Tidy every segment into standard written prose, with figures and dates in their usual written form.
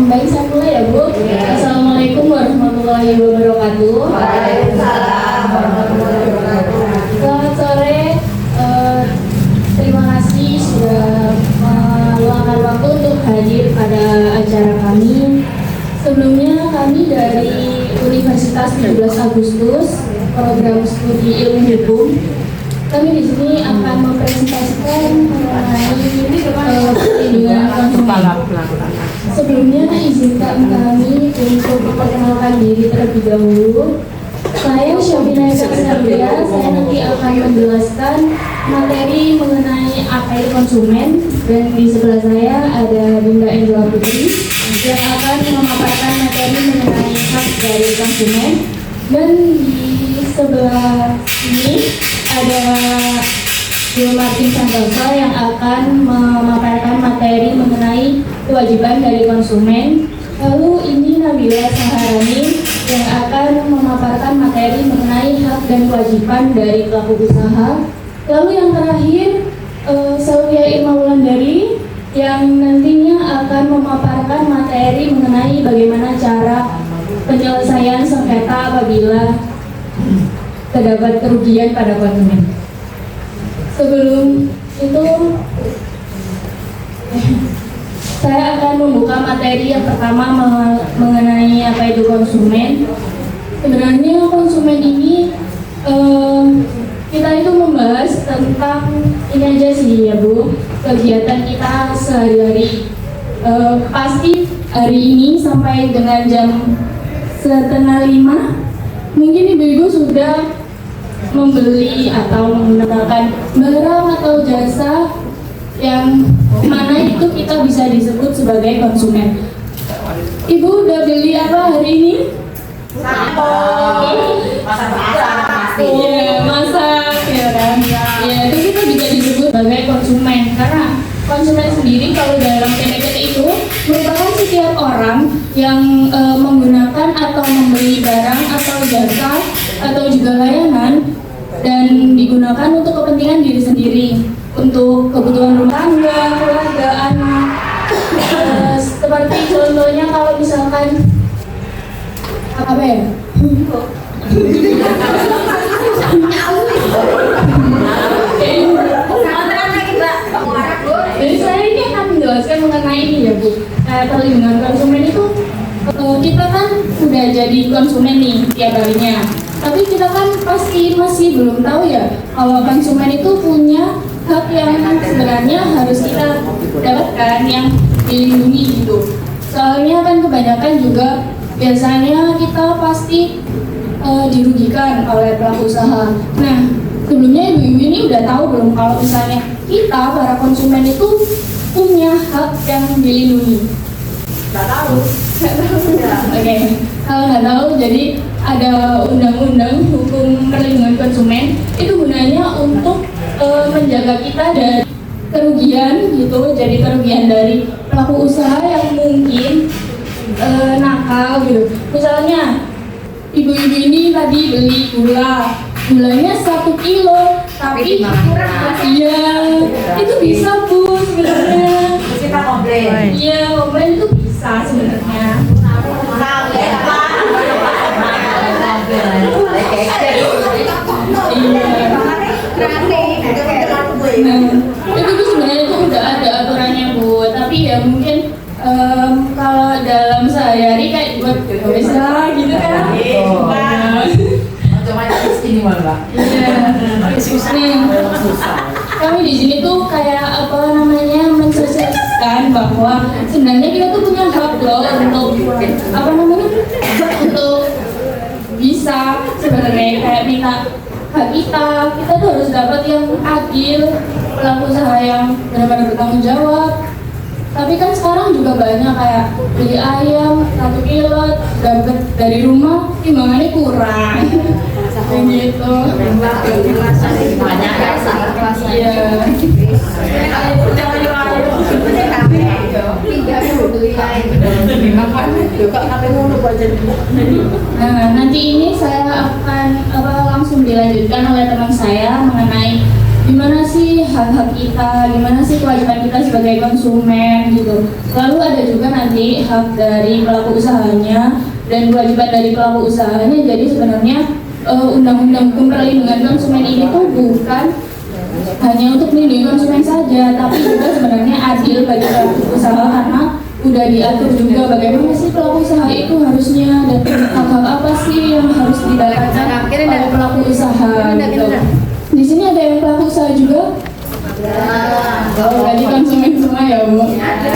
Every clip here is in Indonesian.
Baik, saya mulai ya Bu. Assalamualaikum warahmatullahi wabarakatuh. Waalaikumsalam warahmatullahi wabarakatuh. Selamat sore. Terima kasih sudah meluangkan waktu untuk hadir pada acara kami. Sebelumnya kami dari Universitas 17 Agustus, program studi ilmu hukum. Kami di sini akan mempresentasikan mengenai perlindungan konsumen. Sebelumnya izinkan kami untuk memperkenalkan diri terlebih dahulu. Saya Syabina Sabria, saya nanti akan menjelaskan materi mengenai apa itu konsumen, dan di sebelah saya ada Dinda Endra Putri yang akan memaparkan materi mengenai hak dari konsumen, dan di sebelah ini ada Bu Martin Santoso yang akan memaparkan materi mengenai kewajiban dari konsumen. Lalu ini Nabila Saharani yang akan memaparkan materi mengenai hak dan kewajiban dari pelaku usaha. Lalu yang terakhir Saulia Irma Wulandari yang nantinya akan memaparkan materi mengenai bagaimana cara penyelesaian sengketa apabila terdapat kerugian pada konsumen. Sebelum itu saya akan membuka materi yang pertama mengenai apa itu konsumen. Sebenarnya konsumen ini kita itu membahas tentang ini aja sih ya Bu, kegiatan kita sehari-hari. Pasti hari ini sampai dengan jam 4:30 mungkin ibu-ibu sudah membeli atau menggunakan barang atau jasa yang mana itu kita bisa disebut sebagai konsumen. Ibu udah beli apa hari ini? Sampo. Masak. Iya, masak ya kan. Ya, itu kita bisa disebut sebagai konsumen karena konsumen sendiri kalau dalam PDKT itu merupakan setiap orang yang menggunakan atau membeli barang atau jasa atau juga layanan dan digunakan untuk kepentingan diri sendiri, untuk kebutuhan rumah tangga, keluarga, anak. Seperti contohnya kalau misalkan apa ya? Jadi saya ini akan menjelaskan mengenai ini ya Bu. Perlindungan konsumen itu kita kan sudah jadi konsumen nih tiap harinya. Tapi kita kan pasti masih belum tahu ya kalau konsumen itu punya hak yang sebenarnya harus kita dapatkan, yang dilindungi gitu. Soalnya kan kebanyakan juga biasanya kita pasti dirugikan oleh pelaku usaha. Nah, sebelumnya ibu-ibu ini udah tahu belum kalau misalnya kita para konsumen itu punya hak yang dilindungi? Nggak tahu. Oke. Kalau nggak tahu, jadi ada undang-undang hukum perlindungan konsumen itu gunanya untuk menjaga kita dari kerugian gitu, jadi kerugian dari pelaku usaha yang mungkin nakal gitu. Misalnya ibu-ibu ini tadi beli gulanya 1 kilo, tapi iya itu bisa Bu sebenarnya. Kita komplain. Iya, komplain itu bisa sebenarnya. Itu tuh sebenarnya itu udah ada aturannya Bu, tapi ya mungkin kalau dalam sehari-hari kayak buat bisa gitu kan. Kami di sini tuh kayak apa namanya mensosialisasikan bahwa sebenarnya kita tuh punya hak loh untuk apa namanya untuk bisa sebenarnya kayak minta hak kita tuh harus dapat yang adil, pelaku usaha yang benar-benar bertanggung jawab. Tapi kan sekarang juga banyak kayak beli ayam 1 kilo dapat dari rumah timbangannya kurang kayak gitu. Banyak ya Iya. Nah, nanti ini saya akan langsung dilanjutkan oleh teman saya mengenai gimana sih hak-hak kita, gimana sih kewajiban kita sebagai konsumen gitu. Lalu ada juga nanti hak dari pelaku usahanya dan kewajiban dari pelaku usahanya. Jadi sebenarnya undang-undang hukum perlindungan konsumen ini tuh bukan hanya untuk melindungi konsumen saja, tapi juga sebenarnya adil bagi pelaku usaha karena udah diatur juga bagaimana sih pelaku usaha itu harusnya dan hak-hak apa sih yang harus didapatkan oleh pelaku usaha gitu. Di sini ada yang pelaku usaha juga? Oh, jadi konsumen semua ya, Bu? Ada.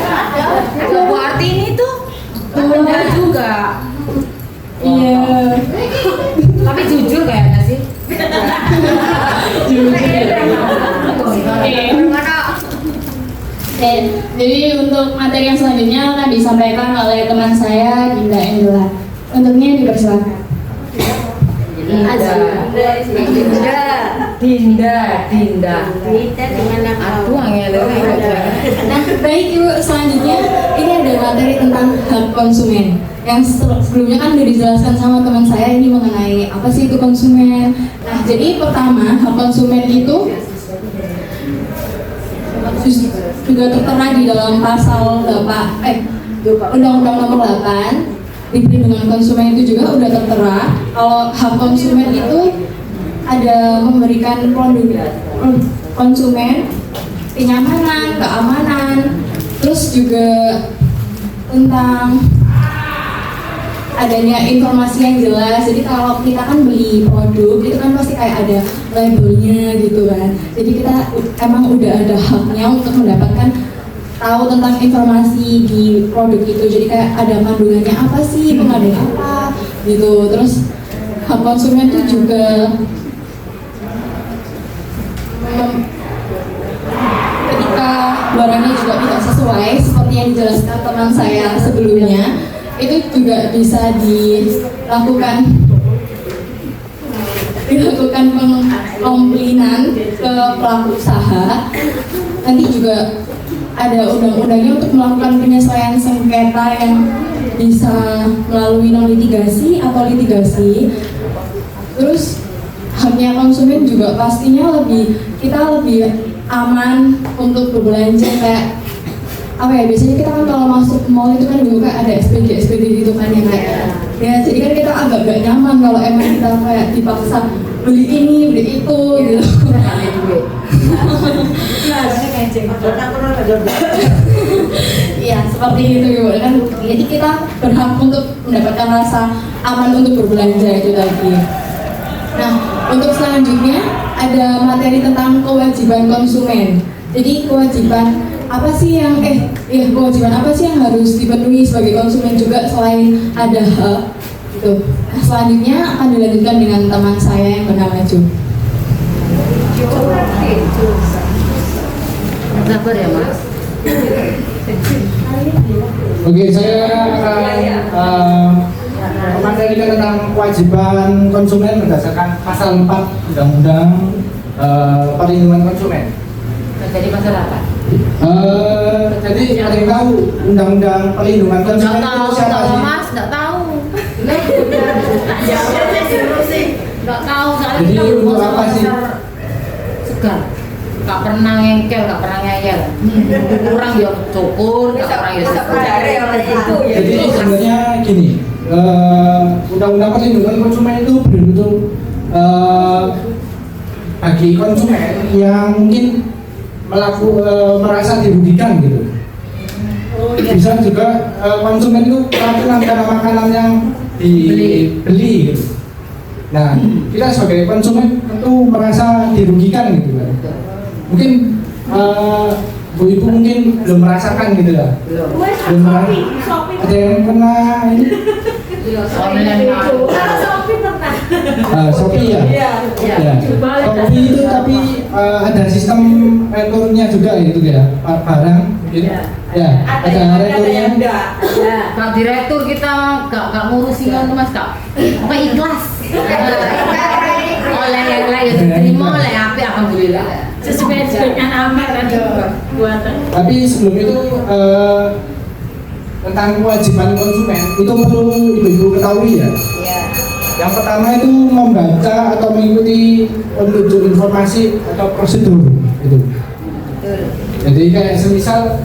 Bu Artini tuh benar juga. Iya. Tapi jujur kayaknya sih. Jujur. Oke, jadi untuk materi yang selanjutnya akan disampaikan oleh teman saya, Dinda Angela. Untuknya dipersilakan. Dinda. Aku angel. Nah, baik Ibu, selanjutnya ini ada materi tentang hak konsumen. Yang sebelumnya kan sudah dijelaskan sama teman saya ini mengenai apa sih itu konsumen. Nah, jadi pertama hak konsumen itu juga tertera di dalam pasal Undang-Undang Nomor 8 di perlindungan konsumen itu juga udah tertera kalau hak konsumen itu ada memberikan produk konsumen kenyamanan, keamanan, terus juga tentang adanya informasi yang jelas. Jadi kalau kita kan beli produk itu kan pasti kayak ada labelnya gitu kan. Jadi kita emang udah ada haknya untuk mendapatkan tahu tentang informasi di produk itu. Jadi kayak ada kandungannya apa sih, mengandung apa gitu. Terus hak konsumen itu juga ketika barangnya juga tidak sesuai seperti yang dijelaskan teman saya sebelumnya, itu juga bisa dilakukan pengkomplainan ke pelaku usaha. Nanti juga ada undang-undangnya untuk melakukan penyesuaian sengketa yang bisa melalui non litigasi atau litigasi. Terus haknya konsumen juga pastinya kita lebih aman untuk berbelanja. Kayak apa ya, biasanya kita kan kalau masuk mall itu kan juga ada SPG gitu kan yang kayak ya, jadi kan kita agak gak nyaman kalau emang kita kayak dipaksa beli ini, beli itu gitu. Iya, seperti itu Ibu kan. Jadi kita berhak untuk mendapatkan rasa aman untuk berbelanja itu tadi. Nah, untuk selanjutnya ada materi tentang kewajiban konsumen. Jadi kewajiban apa sih yang kewajiban apa sih yang harus dipenuhi sebagai konsumen juga selain ada hak gitu. Nah, selanjutnya akan dilanjutkan dengan teman saya yang bernama Jo. Sabar ya Mas. Oke, saya akan memateri tentang kewajiban konsumen berdasarkan pasal 4 Undang-Undang Perlindungan Konsumen. Jadi pasal apa? Jadi ada yang tahu Undang-Undang Perlindungan Konsumen itu siapa sih? Mas, nggak tahu. Nggak tahu soalnya Jadi kita belum untuk apa sih? Segar. Gak pernah ngengkel, gak pernah ngeyel. Kurang ya cukur, gak pernah ya segar. Jadi sebenarnya gini, Undang-Undang Perlindungan Konsumen itu betul-betul bagi konsumen yang mungkin merasa dirugikan gitu. Bisa juga konsumen itu keracunan karena makanan yang dibeli gitu. Nah, kita sebagai konsumen tentu merasa dirugikan gitu kan. Mungkin Bu Ibu mungkin belum merasakan gitu lah. Belum ada yang pernah ini? Shopee ya? Ya. Shopee itu tapi ada sistem returnya juga gitu ya, barang gitu. Ya, ada returnya. Kalau di retur kita gak ngurusin kan Mas, Kak. Apa ikhlas? Oleh yang lain diterima oleh apa, alhamdulillah. Sesuai dengan amal ada buatan. Tapi sebelum itu tentang kewajiban konsumen itu perlu ibu-ibu ketahui ya. Yang pertama itu membaca atau mengikuti petunjuk informasi atau prosedur gitu. Jadi kayak semisal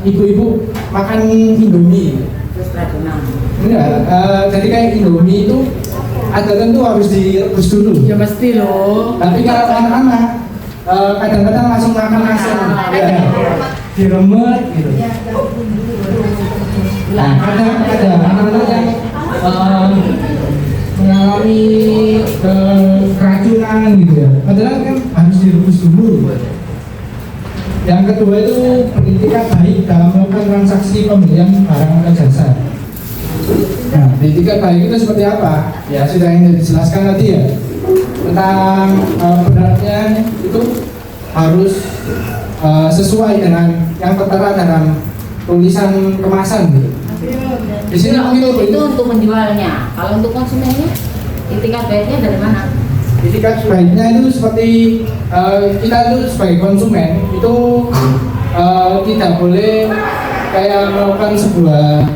ibu-ibu makan Indomie. Terus tradisional. Jadi kayak Indomie itu ada tentu harus direbus dulu. Ya mesti loh. Tapi kalau anak-anak kadang-kadang langsung makan langsung, ya, diremet gitu. Nah, kadang ada anak-anak yang mengalami keracunan gitu ya. Padahal kan harus direbus dulu. Yang kedua itu beretikat baik dalam melakukan transaksi pembelian barang atau jasa. Nah, etikat baik itu seperti apa? Ya sudah yang dijelaskan tadi ya, tentang beratnya itu harus sesuai dengan yang tertera dalam tulisan kemasan gitu. Di sini itu untuk menjualnya. Kalau untuk konsumennya, etikat baiknya dari mana? etikat baiknya itu seperti kita itu sebagai konsumen itu tidak boleh kayak melakukan sebuah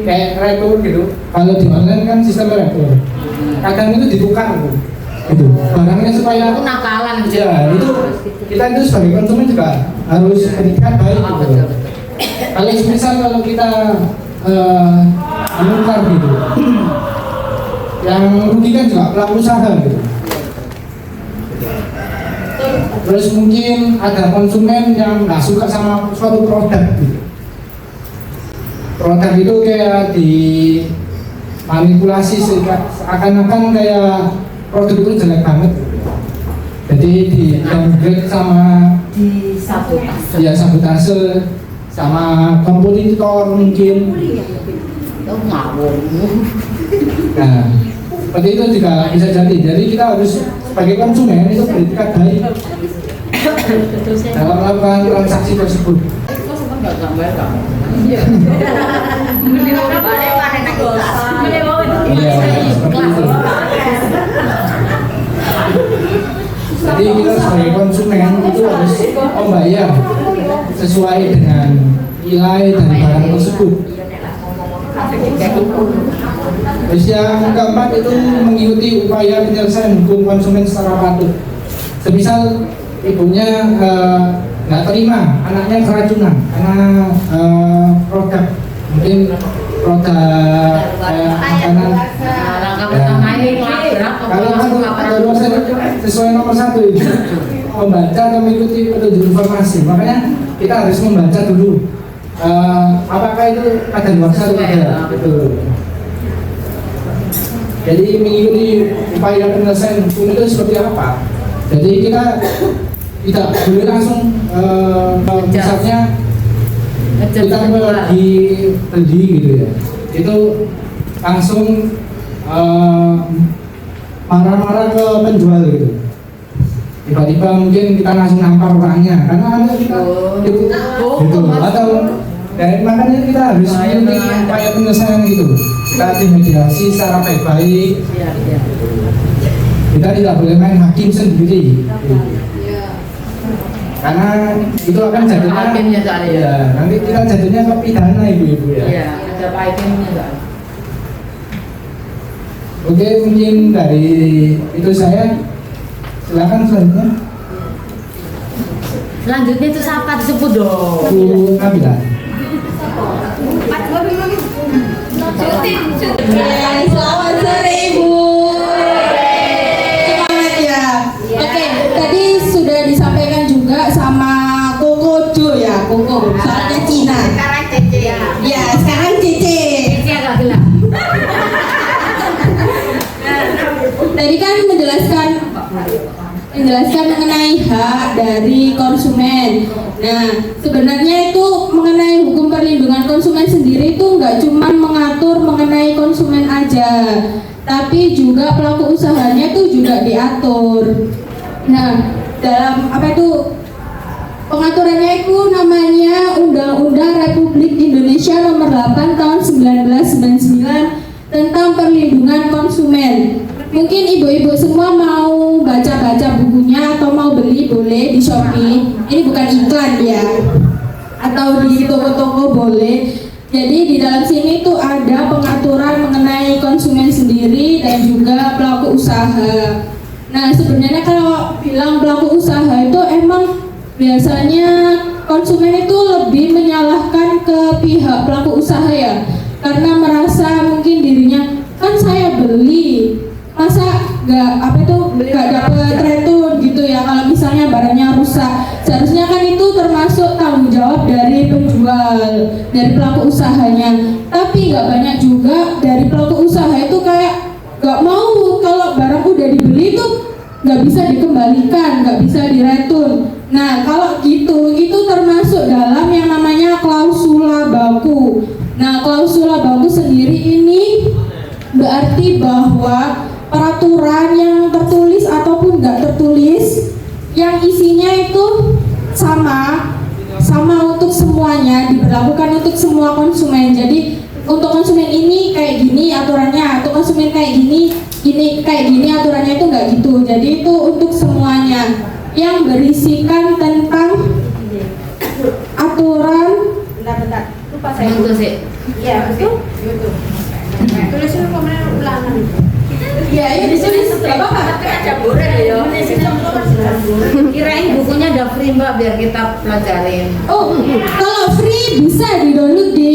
kayak retur gitu. Kalau di online kan sistem retur, kadang itu ditukar gitu barangnya supaya Itu nakalan gitu. ya itu kita itu sebagai konsumen juga harus etikat baik gitu. Kalau misal kalau kita menukar gitu, yang rugi kan juga pelaku usaha gitu. Terus mungkin ada konsumen yang nggak suka sama suatu produk gitu. Produk itu kayak dimanipulasi seakan-akan kayak produk itu jelek banget. Jadi di downgrade sama Di sabotase. ya sabotase sama kompetitor mungkin. Itu ngawur. Nah, seperti itu juga bisa jadi. Jadi kita harus sebagai konsumen itu beretikat baik dalam melakukan transaksi tersebut. Kok sempat nggak gambar kamu? Iya, seperti itu. Jadi kita sebagai konsumen itu harus membayar sesuai dengan nilai dari barang tersebut. Terus yang keempat itu mengikuti upaya penyelesaian hukum konsumen secara patuh. Semisal ibunya nggak terima anaknya keracunan karena produk mungkin produk makanan. Langkah pertama ini ngelabrak. Kalau sesuai nomor 1 itu membaca dan mengikuti petunjuk informasi. Makanya kita harus membaca dulu apakah itu kadaluarsa atau tidak. Betul. Jadi mengikuti upaya penyelesaian hukum itu seperti apa? Jadi kita tidak boleh langsung misalnya kita pergi beli gitu ya, itu langsung marah-marah ke penjual gitu. Tiba-tiba mungkin kita langsung nampar orangnya karena ada kita gitu atau dan makanya kita harus mengikuti upaya penyelesaian gitu. Kita dimediasi secara baik-baik. Kita tidak boleh main hakim sendiri. Karena itu akan jadinya hakimnya soalnya. Ya, nanti kita jadinya ke pidana ibu-ibu ya. Iya, ada hakimnya soalnya. Oke, mungkin dari itu saya silakan selanjutnya. Selanjutnya itu siapa disebut dong? Bu Nabila. Selamat sore Ibu. Semangat ya. Oke, tadi sudah disampaikan juga sama Koko Jo ya, Koko. Soalnya Cina. Sekarang Cece ya. Ya, sekarang Cece. Ini agak gelap. Tadi kan menjelaskan mengenai hak dari konsumen. Nah, sebenarnya itu mengenai hukum perlindungan konsumen sendiri itu nggak cuma mengatur mengenai konsumen aja, tapi juga pelaku usahanya itu juga diatur. Nah, dalam apa itu pengaturannya itu namanya Undang-Undang Republik Indonesia Nomor 8 Tahun 1999 tentang perlindungan konsumen. Mungkin ibu-ibu semua mau baca-baca bukunya atau mau beli boleh di Shopee. Ini bukan iklan ya. Atau di toko-toko boleh. Jadi di dalam sini tuh ada pengaturan mengenai konsumen sendiri dan juga pelaku usaha. Nah sebenarnya kalau bilang pelaku usaha itu emang biasanya konsumen itu lebih menyalahkan ke pihak pelaku usaha ya, karena merasa mungkin dirinya kan saya beli, masa nggak dapat return gitu ya kalau misalnya barangnya rusak. Seharusnya kan itu termasuk tanggung jawab dari penjual, dari pelaku usahanya. Tapi nggak banyak juga dari pelaku usaha itu kayak nggak mau kalau barang udah dibeli itu nggak bisa dikembalikan, nggak bisa direturn. Nah kalau gitu itu termasuk dalam yang namanya klausula baku. Nah klausula baku sendiri ini berarti bahwa peraturan yang tertulis ataupun nggak tertulis yang isinya itu sama untuk semuanya, diberlakukan untuk semua konsumen. Jadi untuk konsumen ini kayak gini aturannya, untuk konsumen kayak gini kayak gini aturannya, itu nggak gitu. Jadi itu untuk semuanya yang berisikan tentang aturan. Bentar, lupa saya. Itu sih. Iya, oke. YouTube. Tulisin komentar ulangan. Ya, ini ditulis nggak apa-apa. Ada buran ya. Kirain bukunya udah free Mbak biar kita pelajarin. Oh, kalau free bisa di-download di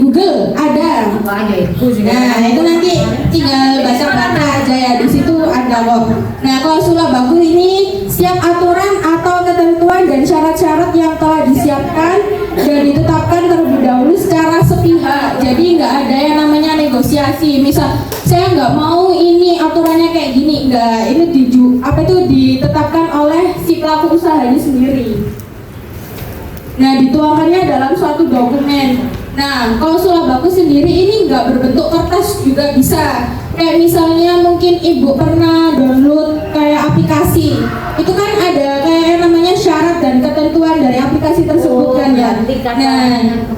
Google, ada. Apa aja itu sih. Nah, itu nanti tinggal baca-baca aja ya, di situ ada kok. Nah, klausula baku ini setiap aturan atau ketentuan dan syarat-syarat yang telah disiapkan dan ditetapkan terlebih dahulu secara sepihak. Jadi nggak ada yang namanya negosiasi. Misal saya nggak mau ini aturannya kayak gini, nggak. Ini ditetapkan oleh si pelaku usaha ini sendiri. Nah, dituangkannya dalam suatu dokumen. Nah, klausula baku sendiri ini nggak berbentuk kertas juga bisa. Kayak misalnya mungkin ibu pernah download kayak aplikasi, itu kan ada kayak namanya syarat dan ketentuan dari aplikasi tersebut kan ya. Nah,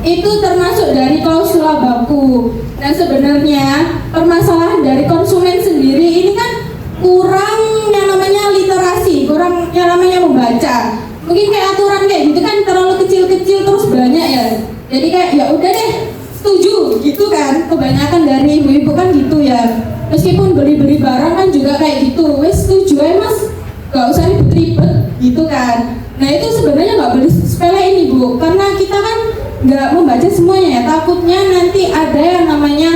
itu termasuk dari klausula baku. Nah, sebenarnya permasalahan dari konsumen sendiri ini kan kurang yang namanya literasi, kurang yang namanya membaca. Mungkin kayak aturan kayak gitu kan terlalu kecil-kecil terus banyak ya. Jadi kayak ya udah deh, setuju gitu kan. Kebanyakan dari ibu-ibu kan gitu ya. Meskipun beli-beli barang kan juga kayak gitu. Wes setuju ya mas, gak usah ribet-ribet gitu kan. Nah itu sebenarnya nggak boleh sepele ini bu, karena kita kan nggak membaca semuanya ya. Takutnya nanti ada yang namanya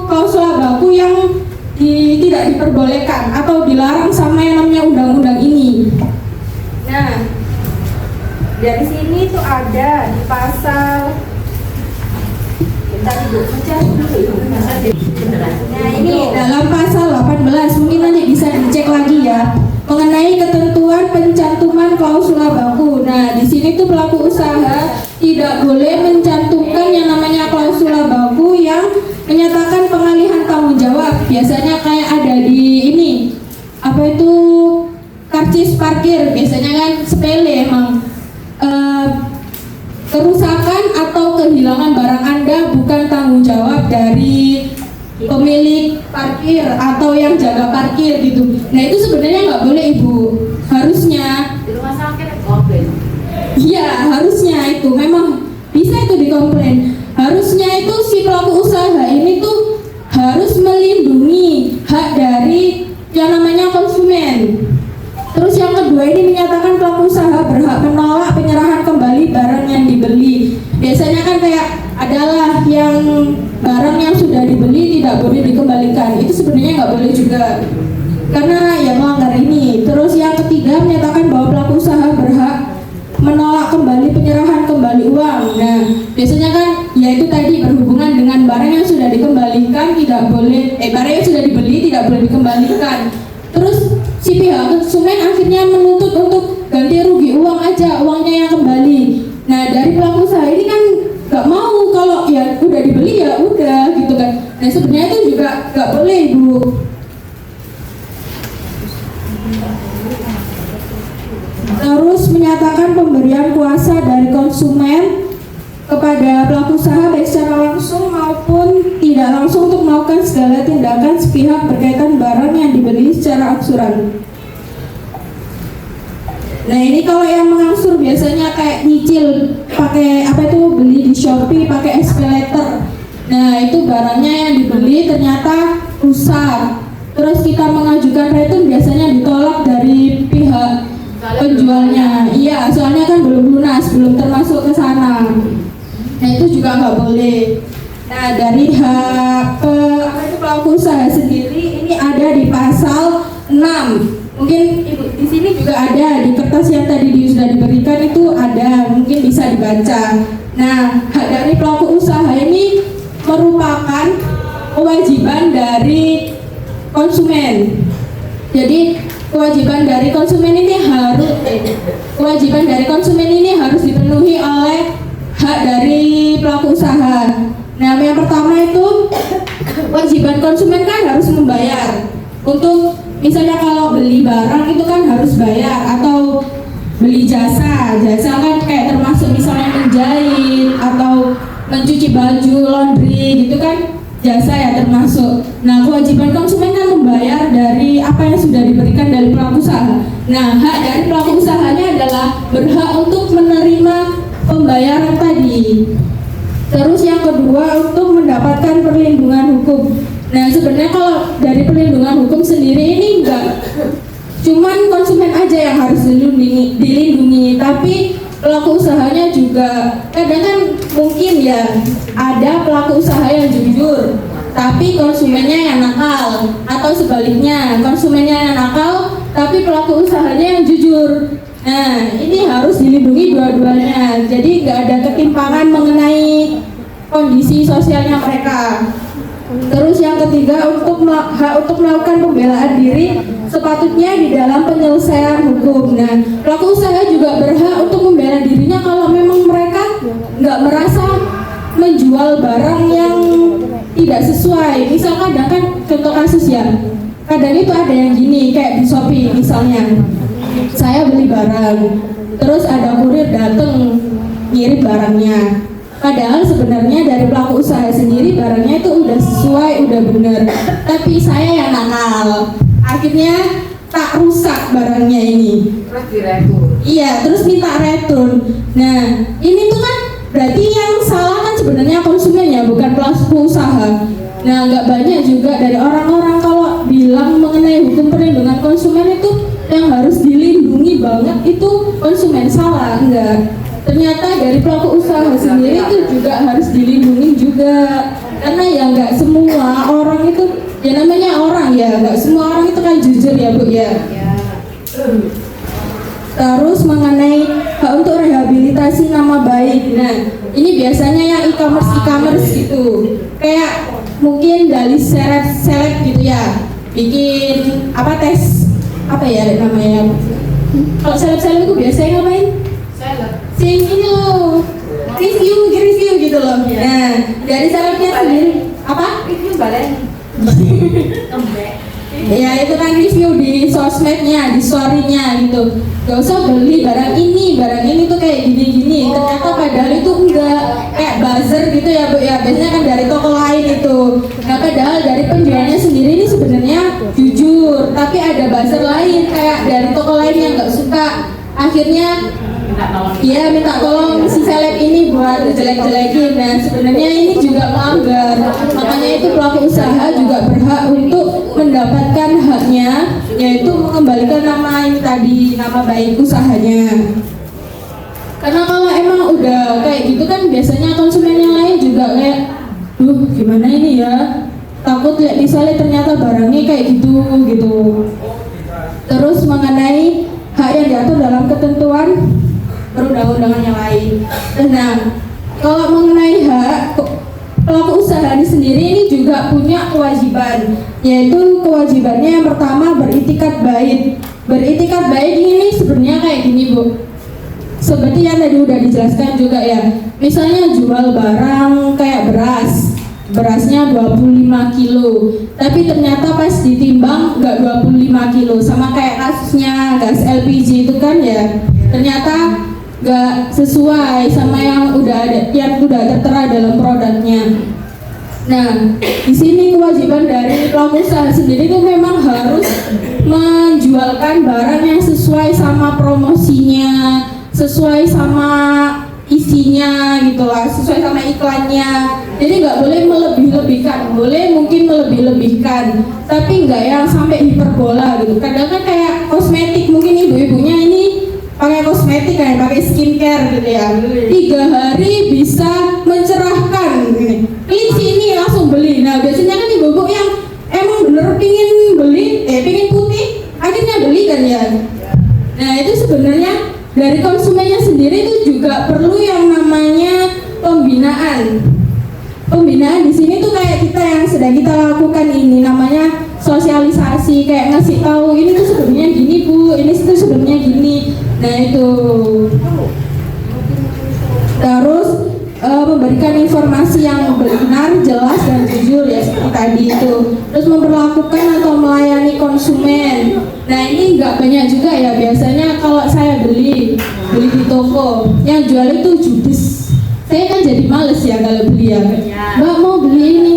klausula baku yang tidak diperbolehkan atau dilarang sama yang namanya undang-undang ini. Nah, dari sini tuh ada di pasal. Bentar ibu, baca dulu. Nah ini dalam pasal 18, mungkin nanti bisa dicek lagi ya, mengenai ketentuan pencantuman klausula baku. Nah di sini tuh pelaku usaha tidak boleh mencantumkan yang namanya klausula baku yang menyatakan pengalihan tanggung jawab. Biasanya kayak ada di ini, karcis parkir, biasanya kan sepele emang. Kerusakan atau kehilangan barang Anda bukan tanggung jawab dari pemilik parkir atau yang jaga parkir gitu. Nah itu sebenarnya nggak boleh ibu. Harusnya Di rumah sakit komplain. iya, harusnya itu memang bisa itu dikomplain. Harusnya itu si pelaku usaha ini tuh harus melindungi hak dari yang namanya konsumen. Terus yang kedua ini menyatakan pelaku usaha berhak menolak penyerahan kembali barang yang dibeli. Biasanya kan kayak adalah yang barang yang sudah dibeli tidak boleh dikembalikan. Itu sebenarnya nggak boleh juga, karena ya melanggar ini. Terus yang ketiga menyatakan bahwa pelaku usaha berhak menolak kembali penyerahan kembali uang. Nah, biasanya kan ya itu tadi berhubungan dengan barang yang sudah dikembalikan tidak boleh, barang yang sudah dibeli tidak boleh dikembalikan. Terus si pihak konsumen akhirnya menuntut untuk ganti rugi uang aja, uangnya yang kembali. Nah, dari pelaku usaha ini kan nggak mau, kalau ya udah dibeli ya udah gitu kan. Nah, sebenarnya itu juga nggak boleh ibu. Terus menyatakan pemberian kuasa dari konsumen kepada pelaku usaha baik secara langsung maupun tidak langsung untuk melakukan segala tindakan sepihak berkaitan barang yang dibeli secara aksuran. Nah ini kalau yang mengangsur biasanya kayak nyicil pakai apa itu, beli di Shopee pakai SPayLater. Nah itu barangnya yang dibeli ternyata rusak. Terus kita mengajukan return biasanya ditolak dari pihak penjualnya. Iya, soalnya kan belum lunas, belum termasuk ke sana. Nah itu juga nggak boleh. Nah dari hak pelaku usaha sendiri ini ada di pasal 6. Mungkin di sini juga ada di kertas yang tadi sudah diberikan itu ada, mungkin bisa dibaca. Nah hak dari pelaku usaha ini merupakan kewajiban dari konsumen. Jadi kewajiban dari konsumen ini harus dipenuhi oleh hak dari pelaku usaha. Nah, yang pertama itu kewajiban konsumen kan harus membayar. Untuk misalnya kalau beli barang itu kan harus bayar, atau beli jasa kan kayak termasuk misalnya menjahit atau mencuci baju, laundry gitu kan jasa ya termasuk. Nah kewajiban konsumen kan membayar dari apa yang sudah diberikan dari pelaku usaha. Nah hak dari pelaku usahanya adalah berhak untuk menerima pembayaran tadi. Terus yang kedua untuk mendapatkan perlindungan hukum. Nah sebenarnya kalau dari perlindungan hukum sendiri ini enggak cuman konsumen aja yang harus dilindungi, tapi pelaku usahanya juga. Kadang kan mungkin ya ada pelaku usaha yang jujur tapi konsumennya yang nakal, atau sebaliknya konsumennya yang nakal tapi pelaku usahanya yang jujur. Nah ini harus dilindungi dua-duanya, jadi nggak ada ketimpangan mengenai kondisi sosialnya mereka. Terus yang ketiga untuk hak untuk melakukan pembelaan diri sepatutnya di dalam penyelesaian hukum. Nah pelaku usaha juga berhak untuk membela dirinya kalau memang mereka nggak merasa menjual barang yang tidak sesuai. Misalkan kadang kan contoh kasus ya, kadang itu ada yang gini kayak di Shopee misalnya, saya beli barang terus ada kurir datang ngirim barangnya, padahal sebenarnya dari pelaku usaha sendiri barangnya itu udah sesuai, udah bener, tapi saya yang nakal akhirnya tak rusak barangnya ini. Terus diretur. Iya, terus minta return. Nah ini tuh kan berarti yang salah kan sebenarnya konsumen ya, bukan pelaku usaha. Nah nggak banyak juga dari orang-orang kalau bilang mengenai hukum perlindungan konsumen itu yang harus dilindungi banget itu konsumen, salah enggak. Ternyata dari pelaku usaha sendiri itu juga harus dilindungi juga, karena ya nggak semua orang itu ya namanya orang ya, nggak semua orang itu kan jujur ya Bu ya. Terus mengenai hak untuk rehabilitasi nama baik. Nah ini biasanya yang e-commerce gitu, kayak mungkin dari seleb gitu ya, bikin apa tes apa ya namanya. Kalau seleb itu biasanya ngapain? Sing ini loh, review gitu loh. Nah dari selebnya sendiri apa? Review balen. Ya itu kan review di sosmednya, di story-nya gitu. Gak usah beli barang ini tuh kayak gini-gini. Ternyata padahal itu enggak, kayak buzzer gitu ya Bu ya. Biasanya kan dari toko lain itu. Nah padahal dari penjualnya sendiri ini sebenarnya jujur, tapi ada buzzer lain kayak dari toko lain yang nggak suka. Akhirnya iya minta tolong si seleb ini buat jelek-jelekin. Nah sebenarnya ini juga melanggar. Makanya itu pelaku usaha juga berhak untuk mendapatkan haknya, yaitu mengembalikan nama ini tadi, nama baik usahanya. Karena kalau emang udah kayak gitu kan biasanya konsumen yang lain juga kayak, gimana ini ya, takut lihat misalnya ternyata barangnya kayak gitu. Terus mengenai hak yang diatur dalam ketentuan perundang-undangan yang lain. Nah, kalau mengenai hak pelaku usaha sendiri ini juga punya kewajiban, yaitu kewajibannya yang pertama beritikat baik. Beritikat baik ini sebenarnya kayak gini Bu, seperti yang tadi udah dijelaskan juga ya. Misalnya jual barang kayak berasnya 25 kilo, tapi ternyata pas ditimbang nggak 25 kilo, sama kayak kasusnya gas LPG itu kan ya, ternyata nggak sesuai sama yang udah tertera dalam produknya. Nah, di sini kewajiban dari pelaku usaha sendiri itu memang harus menjualkan barang yang sesuai sama promosinya, sesuai sama isinya gitu lah, sesuai sama iklannya. Jadi nggak boleh melebih-lebihkan, boleh mungkin melebih-lebihkan, tapi nggak yang sampai hiperbola gitu. Kadang kan kayak kosmetik, mungkin ibu-ibunya ini pakai kosmetik kayak pakai skincare gitu ya, 3 hari bisa mencerahkan gini. Klik sini langsung beli. Nah biasanya kan ibu-ibu yang emang bener pingin beli, pingin putih, akhirnya beli kan ya. Nah itu sebenarnya dari konsumennya sendiri itu juga perlu yang namanya pembinaan. Pembinaan di sini tuh kayak kita yang sedang kita lakukan ini namanya sosialisasi, kayak ngasih tahu ini tuh sebenarnya gini Bu, ini tuh sebenarnya gini. Nah itu. Terus memberikan informasi yang benar, jelas dan jujur ya seperti tadi itu. Terus memperlakukan atau melayani konsumen. Nah ini nggak banyak juga ya, biasanya kalau saya beli di toko yang jual itu judes. Saya kan jadi males ya kalau beli ya. Mbak mau beli ini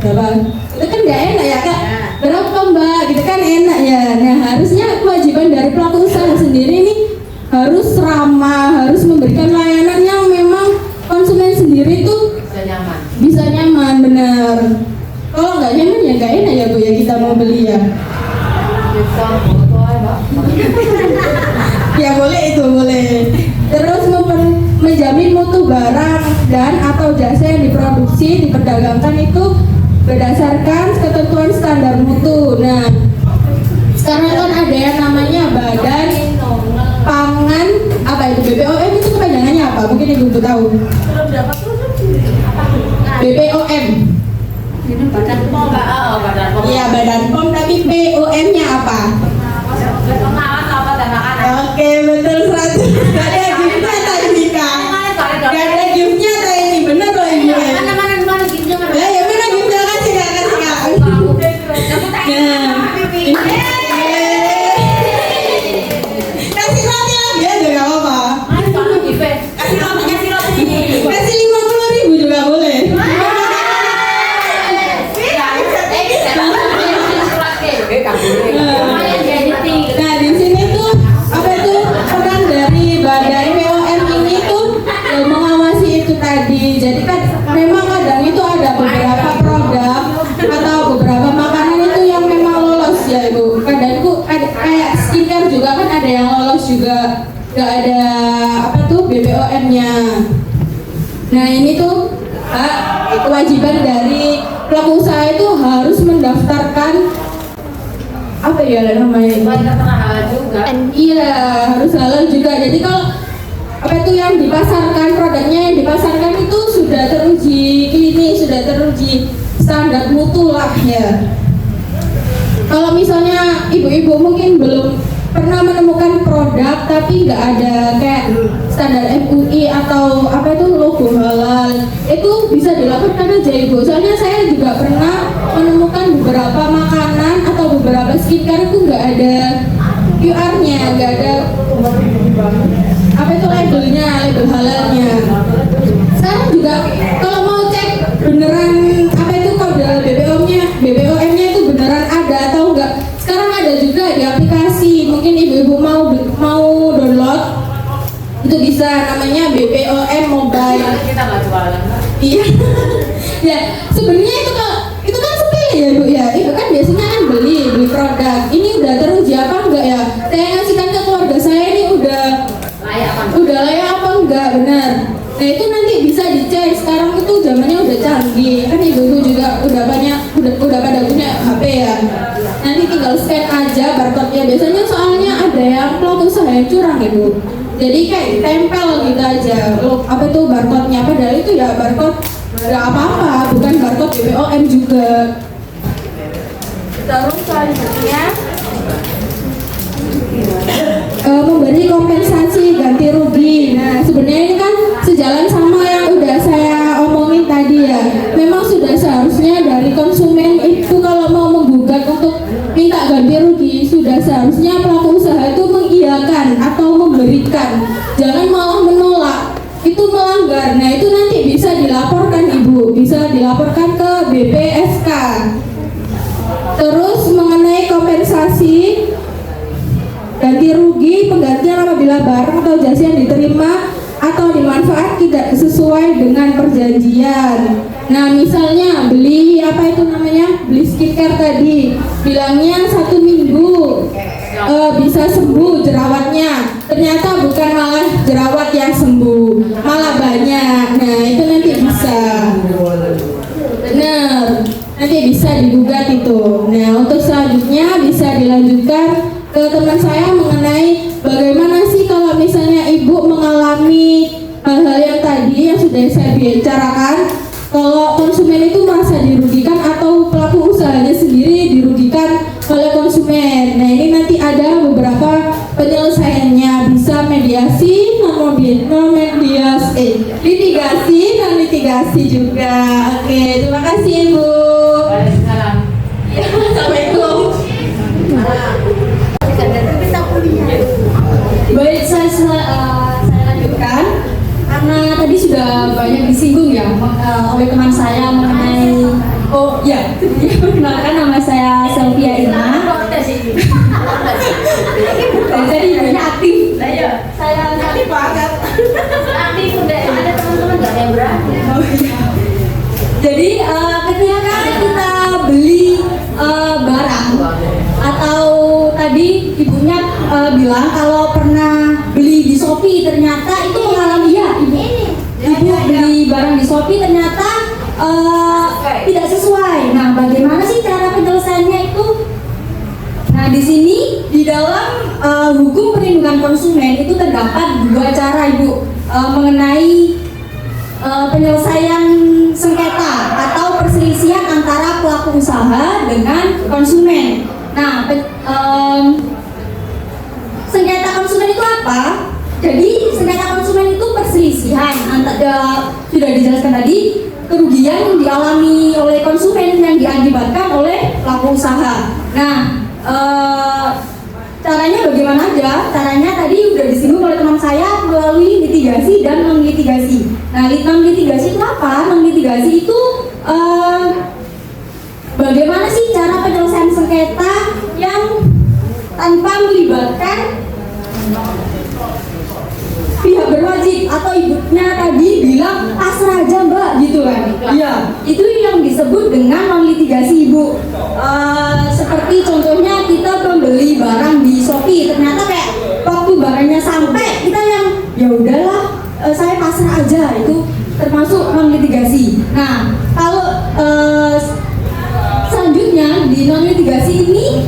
berapa? Itu kan nggak enak ya Kak. Berapa Mbak? Gitu kan enak ya. Nah harusnya kewajiban dari pelaku usaha sendiri ini harus ramah, harus memberikan layanan yang memang konsumen sendiri tuh bisa nyaman, benar. Kalau nggak nyaman ya nggak enak ya Bu ya kita mau beli ya. Ya boleh itu boleh. Terus menjamin mutu barang dan atau jasa yang diproduksi diperdagangkan itu berdasarkan ketentuan standar mutu. Nah sekarang kan ada yang namanya Badan Pangan apa itu BPOM, itu kepanjangannya apa? Mungkin ibu tahu. BPOM. Badan POM. Iya Badan POM, tapi POM-nya apa? Oke betul 100. Gak ada giftnya tadi Kak. Gak ada giftnya tadi, bener loh ibu. Mana giftnya mana? Ya ya mana giftnya, kasih Kak, kasih Kak. Nah, kasih roti lagi aja gak apa-apa. Kasih 50.000 juga boleh. Nah di sini tuh apa tuh peran dari badan POM ini tuh mengawasi itu tadi. Jadi kan memang kadang itu ada beberapa produk atau beberapa makanan itu yang memang lolos ya Ibu. Kadang itu ada kayak skincare juga kan ada yang lolos juga, nggak ada apa tuh BPOM-nya. Nah ini tuh kewajiban dari pelaku usaha itu harus mendaftarkan apa ya namanya? Iya harus halal juga. Jadi kalau apa itu yang dipasarkan, produknya yang dipasarkan itu sudah teruji klinis, sudah teruji standar mutu lah ya. Kalau misalnya ibu-ibu mungkin belum pernah menemukan produk tapi nggak ada kayak standar MUI atau apa itu logo halal, itu bisa dilaporkan aja Ibu. Soalnya saya juga pernah menemukan beberapa makanan atau beberapa skincare itu nggak ada QR-nya, nggak ada apa itu labelnya, label halalnya. Sekarang juga kalau mau cek beneran apa itu kode BPOM-nya itu beneran ada atau enggak, sekarang ada juga di aplikasi. Mungkin ibu-ibu mau download itu bisa, namanya BPOM Mobile. Kita nggak jualan. Iya. Ya sebenarnya itu kan sepele ya Bu ya. Ibu kan biasanya kan beli produk. Ini udah teruji apa enggak ya? Saya ngasihkan ke keluarga saya ini udah layak apa enggak, benar. Nah itu nanti bisa dicek. Sekarang itu zamannya udah canggih. Kan ibu-ibu juga udah pada punya HP ya. Nanti tinggal scan aja barcode-nya. Biasanya soalnya ada yang pelaku usaha yang curang Ibu. Jadi kayak tempel gitu aja. Apa itu barcode-nya, padahal itu ya barcode nggak apa-apa, bukan barcode BPOM juga. Terus selanjutnya memberi kompensasi ganti rugi. Nah sebenarnya ini kan sejalan sama yang udah saya omongin tadi ya. Memang sudah seharusnya dari konsumen itu kalau mau menggugat untuk minta ganti rugi, sudah seharusnya pelaku usaha itu mengiyakan atau memberikan, jangan malah menolak. Itu melanggar. Nah itu nanti bisa dilaporkan Ibu, bisa dilaporkan ke atau dimanfaat tidak sesuai dengan perjanjian. Nah, misalnya beli beli skincare tadi, bilangnya 1 minggu bisa sembuh jerawatnya, ternyata bukan malah jerawat yang sembuh, malah banyak. Nah, itu nanti bisa. Benar, nanti bisa digugat itu. Nah, untuk selanjutnya bisa dilanjutkan ke teman saya mengenai bagaimana sih kalau misalnya ibu mengalami hal-hal yang tadi yang sudah saya bicarakan, kalau konsumen itu merasa dirugikan atau pelaku usahanya sendiri dirugikan oleh konsumen. Nah, ini nanti ada beberapa penyelesaiannya, bisa mediasi, litigasi, dan litigasi juga. Oke, terima kasih Ibu. Waalaikumsalam. Assalamualaikum. Baik, saya lanjutkan karena tadi sudah banyak disinggung ya oleh teman saya mengenai perkenalkan, nama saya Sylvia Irma. Jadi banyak aktif. Saya aktif banget. Aktif udah ada teman-teman nggak yang berani. Jadi ketika kita beli barang atau tadi ibunya bilang kalau pernah beli di Shopee ternyata itu mengalami ibu beli barang di Shopee ternyata tidak sesuai. Nah, bagaimana sih cara penyelesaiannya itu? Nah, di sini di dalam hukum perlindungan konsumen itu terdapat 2 cara Ibu mengenai penyelesaian sengketa atau perselisihan antara pelaku usaha dengan konsumen. Nah, sengketa konsumen itu apa? Jadi sengketa konsumen itu perselisihan sudah dijelaskan tadi, kerugian yang dialami oleh konsumen yang diakibatkan oleh pelaku usaha. Nah, caranya bagaimana aja? Caranya tadi udah disinggung oleh teman saya melalui litigasi dan non litigasi. Nah, non litigasi itu apa? Non litigasi itu bagaimana sih cara penyelesaian sengketa yang tanpa melibatkan pihak berwajib, atau ibunya tadi bilang pasrah aja Mbak gitu kan? Iya, itu yang disebut dengan non litigasi Ibu. Seperti contohnya kita membeli barang di Shopee, ternyata kayak waktu barangnya sampai kita yang ya udahlah saya pasrah aja, itu termasuk non litigasi. Nah, kalau selanjutnya di non litigasi ini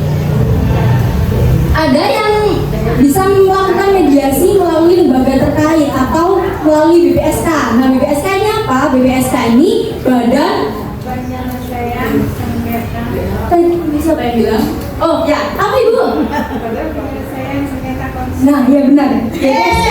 ada yang bisa melakukan mediasi melalui lembaga terkait atau melalui BPSK. Nah, BPSK ini apa? BPSK ini badan penyelesaian sengketa. Bisa saya bilang? Oh ya, apa Ibu? Badan penyelesaian sengketa konsumen. Nah, iya benar. BPSK.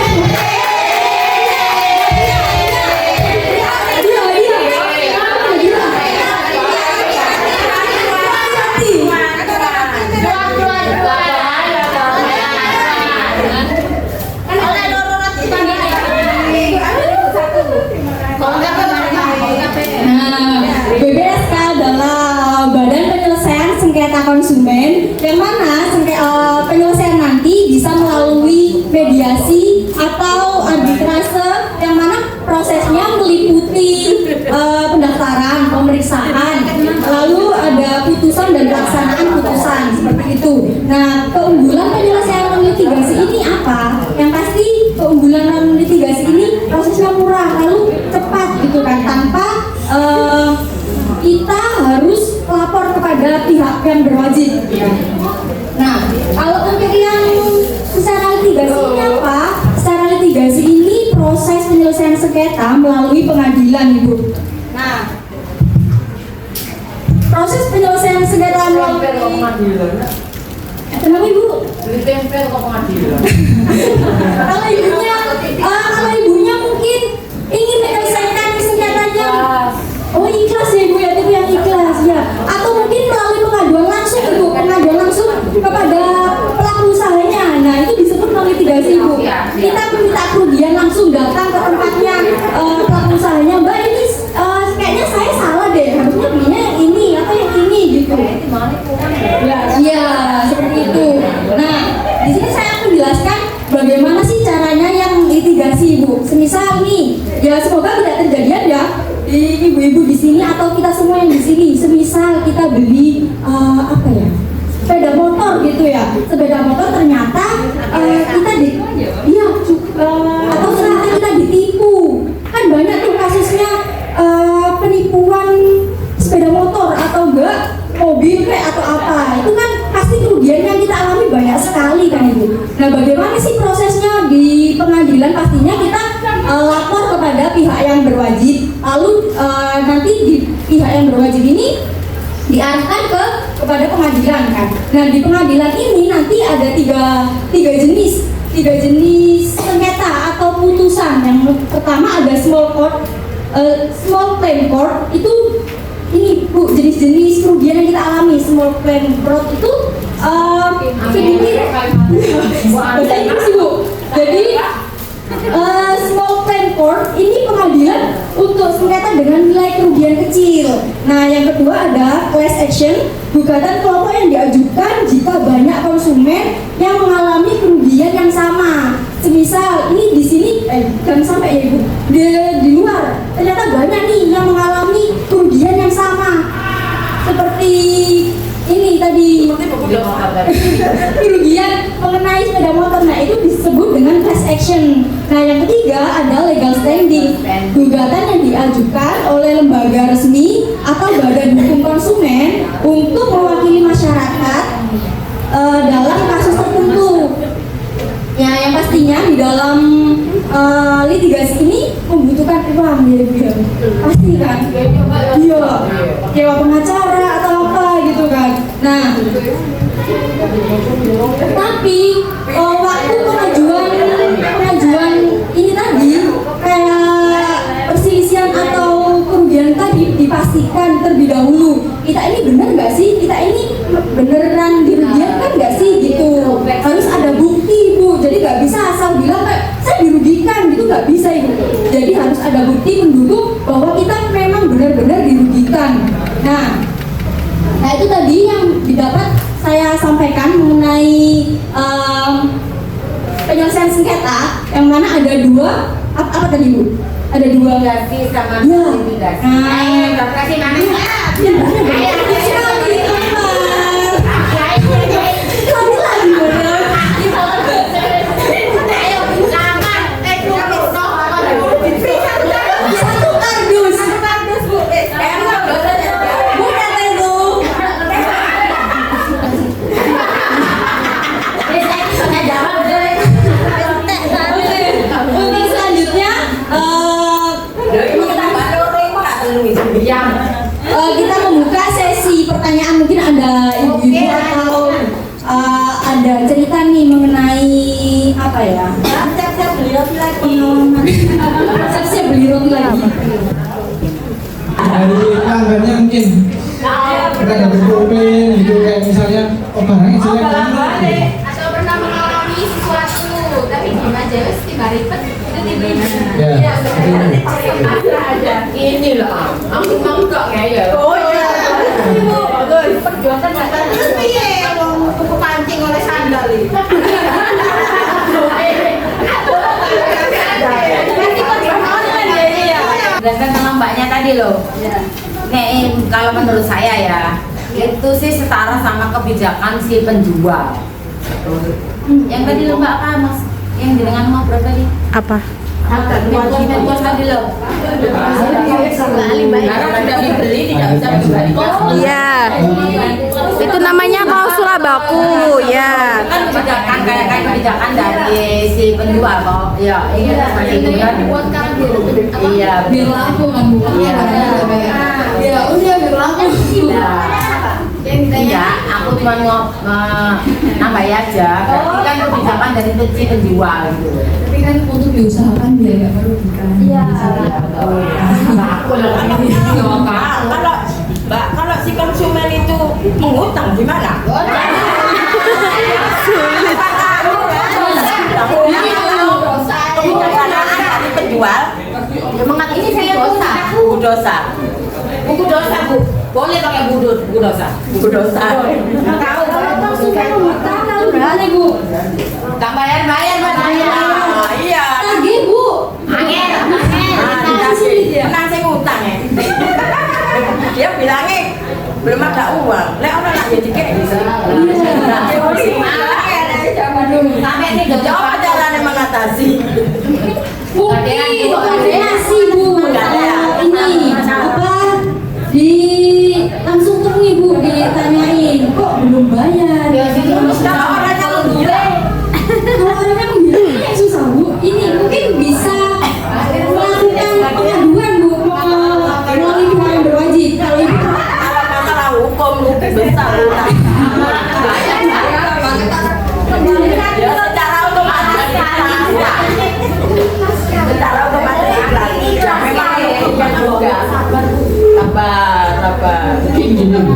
BPSK adalah Badan Penyelesaian Sengketa Konsumen, yang mana penyelesaian nanti bisa melalui mediasi atau arbitrase, yang mana prosesnya meliputi pendaftaran, pemeriksaan, lalu ada putusan dan pelaksanaan putusan seperti itu. Nah, keunggulan penyelesaian non litigasi ini apa? Yang pasti keunggulan non litigasi ini prosesnya murah lalu cepat gitu kan, tanpa kita harus lapor kepada pihak yang berwajib. Nah, kalau untuk yang secara litigasi ini apa? Secara litigasi ini proses penyelesaian sengketa melalui pengadilan, Ibu. Nah, proses penyelesaian sengketa melalui kenapa Ibu? Beli tempe kok pengadilan. Kalau ibunya mungkin ingin menyelesaikan sengketanya, oh ikhlas ya Ibu ya, itu yang ikhlas ya. Atau mungkin melalui pengaduan langsung Ibu, pengaduan langsung kepada pelaku usahanya. Nah, itu disebut non litigasi Ibu. Kita minta kerugian langsung datang ke tempatnya pelaku usahanya, Mbak ini kayaknya saya salah deh, harusnya belinya yang ini atau yang ini gitu. Ya, seperti itu. Nah, di sini saya akan jelaskan bagaimana sih caranya yang litigasi Ibu. Semisal ibu-ibu di sini atau kita semua yang di sini, semisal kita beli sepeda motor gitu ya, sepeda motor ternyata kita atau ternyata kita ditipu, kan banyak tuh kasusnya penipuan sepeda motor atau enggak mobil kayak atau apa, itu kan pasti kerugian yang kita alami banyak sekali kan Ibu. Nah bagaimana sih prosesnya di pengadilan? Pastinya kita lapor kepada pihak yang berwajib, lalu nanti di pihak yang berwajib ini diarahkan kepada pengadilan kan. Nah di pengadilan ini nanti ada tiga jenis sengketa atau putusan. Yang pertama ada small claim court, itu ini Bu, jenis-jenis kerugian yang kita alami. Small claim court itu sedikit bahasa Inggris Bu. Jadi small claim court ini pengadilan untuk sengketa dengan nilai kerugian kecil. Nah, yang kedua ada class action, gugatan kelompok yang diajukan jika banyak konsumen yang mengalami kerugian yang sama. Semisal ini di sini jangan sampai ya Ibu, di luar ternyata banyak nih yang mengalami kerugian yang sama. Seperti ini tadi kerugian mengenai sepeda motor, nah itu disebut dengan class action. Nah yang ketiga ada legal standing, gugatan yang diajukan oleh lembaga resmi atau badan hukum konsumen untuk mewakili masyarakat dalam kasus tertentu. Ya yang pastinya di dalam litigasi ini membutuhkan uang ya, pasti kan? Iya, sewa pengacara atau apa gitu kan. Nah, tapi waktu pengajuan ini tadi kayak perselisihan atau kerugian tadi dipastikan terlebih dahulu, kita ini benar nggak sih? Kita ini beneran dirugikan nggak sih gitu? Harus ada bukti Bu. Jadi nggak bisa asal bilang kayak saya dirugikan gitu, nggak bisa Ibu. Jadi harus ada bukti mendukung bahwa kita memang benar-benar dirugikan. Nah itu tadi yang didapat saya sampaikan mengenai penyelesaian sengketa, yang mana ada dua apa tadi Bu? Ada dua Litigasi sama ya. litigasi. Kasih mana? Kita membuka sesi pertanyaan, mungkin ada ibu-ibu atau ada cerita nih mengenai apa ya? Siap-siap beli roti lagi. Siap-siap beli roti lagi. Dari pelanggannya mungkin kita dapat pulpen gitu, kayak misalnya barangnya jelek Atau pernah mengalami sesuatu tapi gimana aja tiba ribet itu dibeli. ya. Ini lah, aku mau enggak ya. Oh iya. Ibu, perjuangan enggak piye wong tuku pancing oleh sandal iki. Dan sama mbaknya tadi loh. Nih, kalau menurut saya ya, itu sih setara sama kebijakan si penjual. Yang tadi loh Mbak apa Mas? Yang dengan mau berapa tadi? Apa? Mentor tadi loh. Karena tidak dibeli tidak bisa dibalik. Iya. Itu namanya klausul baku, ya. Kan kebijakan kayak kebijakan dari si penjual kok. Ya, ini seperti itu kan. Iya. Biar laku kan Bu. Iya. Ya udah biar laku. Iya, aku cuma nambahin aja. Berarti kan kebijakan dari si penjual gitu. Tapi kan untuk diusahakan biar nggak merugikan. Iya. Aku loh ini. Kalau si konsumen itu mengutang gimana? Sulit. Kebijaksanaan dari penjual Ini saya buku dosa. Buku dosa Bu. Boleh pakai buku dosa. buku dosa. Tahu kalau konsumen mengutang lalu berani Bu. Tak bayar Mas. Iya. Tagih Bu. Angin. Menang sing utang ya. dia bilangnya belum ada uang. Lek orang nak jadi kayak gitu. Sampai ini Coba caranya mengatasi. Bukan sih Bu. Ini apa? Langsung temui Bu, ditanyain kok belum bayar. Kalau orangnya menggila, Kalau orangnya menggila ya susah Bu. Ini mungkin bisa melakukan pengaduan Bu melalui pihak yang berwajib. Kalau itu kalau masalah hukum lebih besar. Ya secara otomatis secara otomatis memang hukumnya juga. Sabar. Mungkin gini Bu,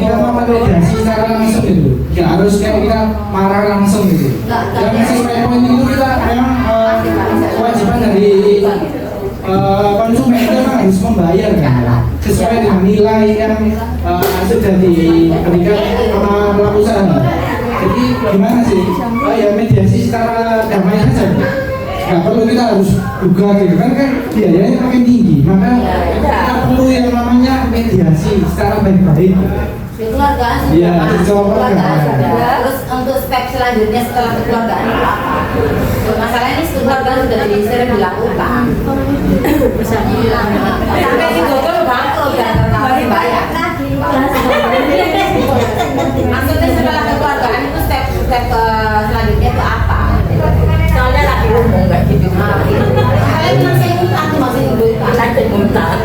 kita mau mediasi secara langsung gitu, nggak harus kayak kita marah langsung gitu. Yang sesuai poin itu kita memang kewajiban dari konsumen itu memang harus membayar kan, sesuai dengan nilai yang sudah diberikan sama pelaku usaha. Jadi gimana sih? Ya mediasi secara damai saja. Nggak perlu kita harus duga gitu kan biayanya makin tinggi, maka kita perlu yang namanya mediasi secara baik-baik. kekeluargaan Iya, kekeluargaan kekeluargaan. sudah. Terus untuk step selanjutnya setelah kekeluargaan itu apa? Masalahnya ini kekeluargaan sudah sering dilakukan. Misalnya sampai si dokter bangkrut dan terkawin banyak. Maksudnya setelah kekeluargaan itu step selanjutnya itu apa? Soalnya lagi ngomong kayak gitu. Kalian masih utang.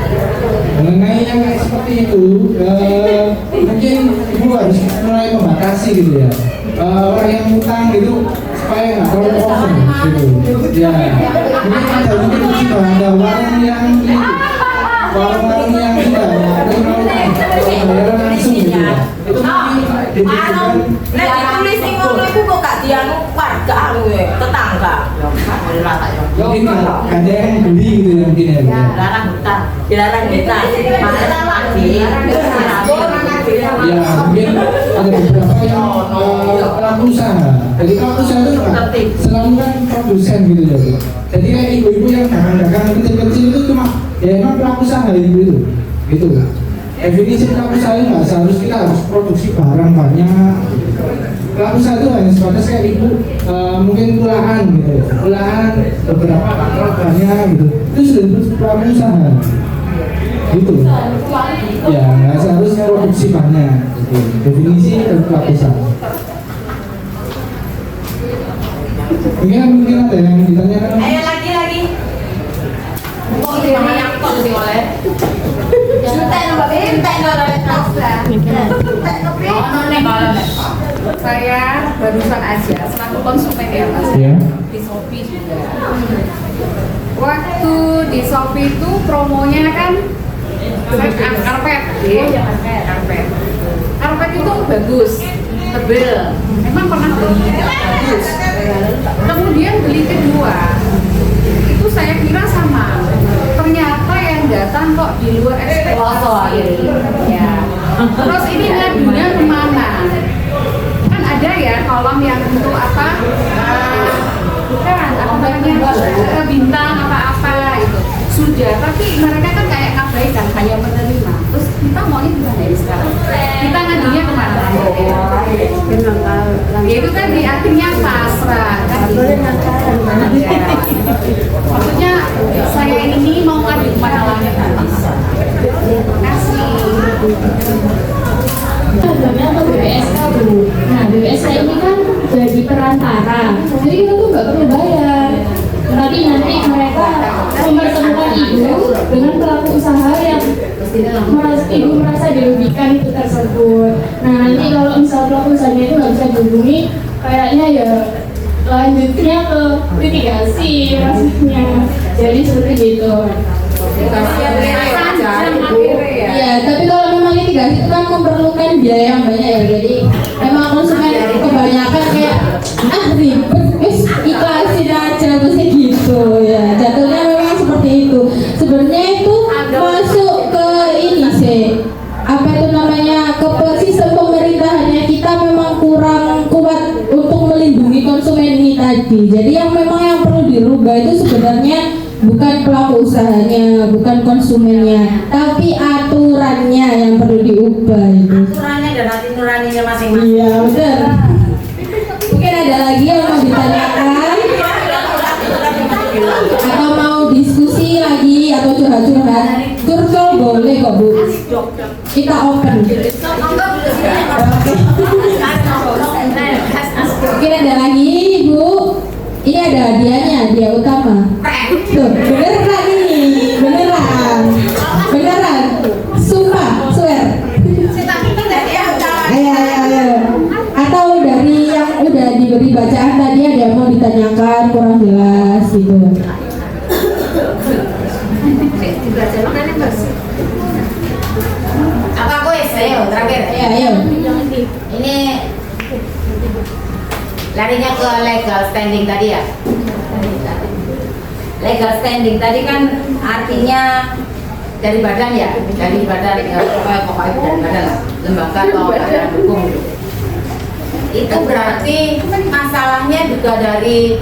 Mengenai yang kayak seperti itu, mungkin ibu harus mulai membatasi gitu ya. Orang yang utang gitu supaya nggak terlalu over gitu. Ya, mungkin juga ada warung yang sudah bayaran langsung gitu ya. Itu mungkin diberikan. Nek ditulis ing ngono iku kok gak dianu warga anu tetangga. Mungkin nggak ada yang beli gitu ya mungkin ya. Dilarang hutang, dilarang hutang. Mana lagi? Ya mungkin ada beberapa yang pelaku usaha. Jadi pelaku usaha itu selalu kan produsen gitu ya. Jadi kayak ibu-ibu yang dagang-dagang kecil-kecil itu cuma ya emang pelaku usaha ibu itu, gitu. Definisi pelaku usaha itu nggak seharus kita harus produksi barang banyak. Pelaku usaha itu hanya sebatas kayak ibu mungkin kulaan gitu, kulaan beberapa banyak gitu. Itu sudah disebut pelaku usaha. Gitu. Ya nggak seharus produksi banyak. Gitu. Definisi dari pelaku usaha. Mungkin ada yang ditanyakan. Ayo lagi. Kok ini banyak kok sih oleh? Saya barusan aja selaku konsumen ya Mas, Ya. di Shopee juga. Waktu di Shopee itu promonya kan karpet, karpet itu bagus, tebel. Memang pernah beli bagus. Kemudian beli kedua, itu saya kira sama. Ternyata yang datang kok di luar ekspektasi. Ya. Terus ini ngadunya kemana? Kan ada ya kolom yang untuk apa? Bukan apa namanya bintang apa-apa itu. Sudah, tapi mereka kan kayak ngabaikan hanya menerima. Terus kita maunya gimana ya sekarang? Kita ngadunya kemana? Ya itu kan artinya pasrah kan? Ya. Maksudnya saya ini mau ngadu kemana lagi? Kasih. Namanya ke BPSK Bu. Nah BPSK ini kan jadi perantara, jadi kita tuh nggak perlu bayar. Tapi nanti mereka mempertemukan ibu dengan pelaku usaha yang ibu merasa dirugikan itu tersebut. Nah nanti kalau misal pelaku usahanya itu nggak bisa dihubungi, kayaknya ya lanjutnya ke litigasi maksudnya. Jadi seperti gitu. Ya, tapi kalau memang litigasi itu kan memerlukan biaya yang banyak ya. Jadi memang konsumen kebanyakan kayak ribet, ikhlasin aja mesti gitu ya. Jatuhnya memang seperti itu. Sebenarnya itu masuk ke ini sih. Apa itu namanya? Ke sistem pemerintahannya kita memang kurang kuat untuk melindungi konsumen ini tadi. Jadi yang memang yang perlu dirubah itu sebenarnya bukan pelaku usahanya, bukan konsumennya, tapi aturannya kita open. Mungkin ada lagi Ibu. Ini ada hadiahnya, hadiah utama. Tuh, beneran ini, beneran. Sumpah, swear. Ayo. Atau dari yang udah diberi bacaan tadi ada yang mau ditanyakan kurang jelas gitu. Apa kuis? Ayo, terakhir. Ayo. Ini larinya ke legal standing tadi ya. Legal standing tadi kan artinya dari badan ya, dari badan pokoknya dari badan lah, lembaga atau badan hukum. Itu berarti masalahnya juga dari